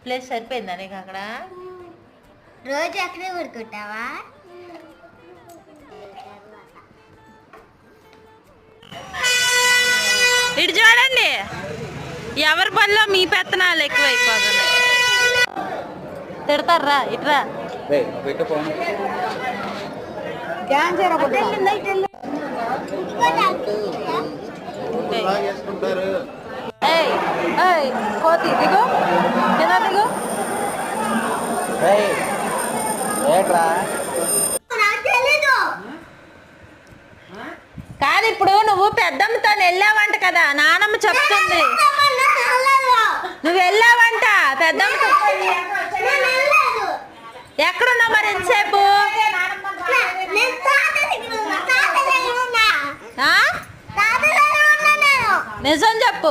Place సరిపోయిందా నీకు అక్కడ? రోజు అక్కడే ఊరుకుంటావా? ఇటు చూడండి, ఎవరి పనిలో మీ పెత్తనాలు ఎక్కువైపోతున్నాయి. తిడతారా? ఇట్రా కోతి దిగు, కింద దిగు. కాదు, ఇప్పుడు నువ్వు పెద్దమ్మతో వెళ్ళావంట కదా, నానమ్మ చెప్తుంది. నువ్వు వెళ్ళావంట పెద్దమ్మతో. ఎక్కడున్నావు మరి ఎంతసేపు? నిజం చెప్పు.